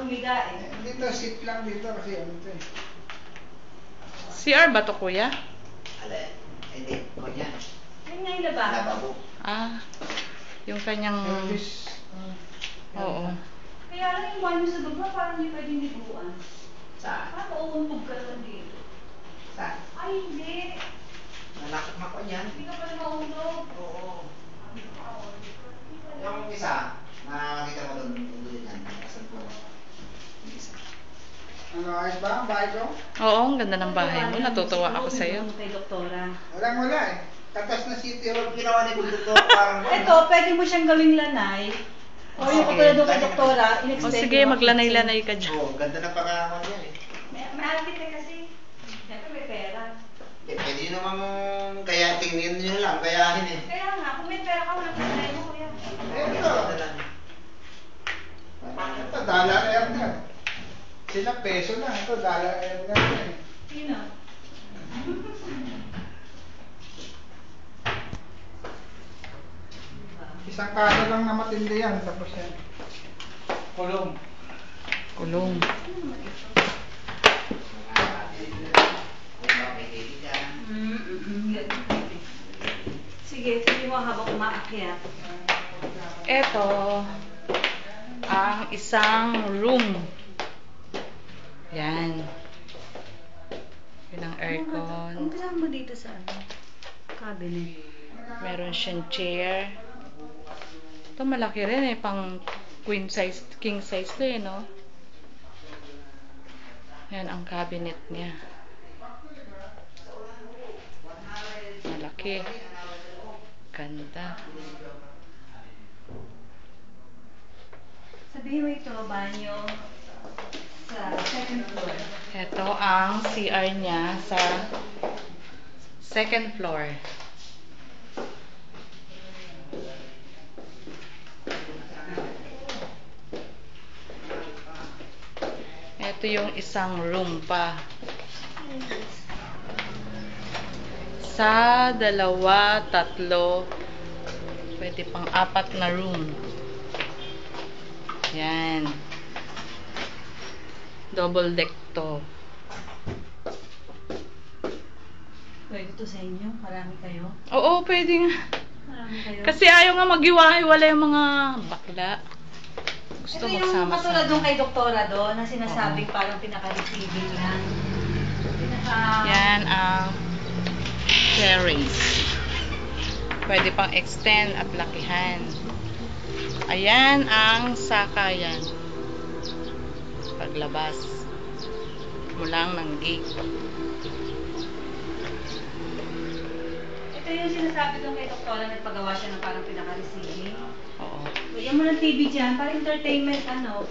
humiga eh. Dito, sit lang dito kasi ano ito eh. CR ba to, kuya? Alin? Hindi. Kunya. Yan nga yung lababo. Lababo. Ah, yung kanyang... Service. Oo. Kaya lang yung banyo sa baba, parang hindi pwedeng liguan. Saan? Parang uuntog ka lang dito. Saan? Ay, hindi. Nalakot mo ko niyan. Hindi ka pala mauntog. Oo. Yung isa, nakakita mo doon. Doon yan. Nakasan po. Yung isa. Ano, ayos ba ang bahay ko? Oo, ang ganda ng bahay mo. Natutuwa ako sa'yo. Kay doktora. Wala eh. Katas na City Hall. Yung ginawa ni Bulto parang... Ito, pwede mo siyang gawing lanay. O yung Sige. katulad doon kay doktora, O in-extend sige, yung maglanay-lanay ka dyan. Oo, ganda ng pagkakakuha niya eh. May architect kasi. Siyempre may pera. Eh, pwede nyo naman kaya tingnan nyo lang, kayahin eh. Kaya nga, kung may pera ka, walang pera mo kuya. Ganda lang. Ito, dollar air na. Sila peso lang. Ito, dollar air na. Sino? Isang kaso lang na matindi yan. Tapos yan. Kulong. Kulong. Sige, sige mo habang umaakyat. Ito, ang isang room. Yan. Yun ang aircon. Ang kasama mo dito sa ano? Cabinet. Meron siyang chair. Ito malaki rin eh, pang queen size, king size to eh, no? Yan ang cabinet niya. Malaki. Ganda. Sabihin mo ito, banyo sa second floor. Ito ang CR niya sa second floor. Ito yung isang room pa. Sa dalawa, tatlo, pwede pang 4 na room. Yan. Double deck to. Pwede to sa inyo? Marami kayo? Oo, pwede nga. Marami kayo? Kasi ayaw nga maghiwa-hiwala yung mga bakla. Gusto ito yung katulad magsama-sama. doon kay doktora doon na sinasabing parang pinaka-receiving lang. Yan ang terrace. Pwede pang extend at lakihan. Ayan ang sakayan. Paglabas mo lang ng gate. Ito yung sinasabi doon kay doktora, nagpagawa siya ng parang pinaka-receiving. Oo. Yan mo ng TV dyan, para entertainment, ano,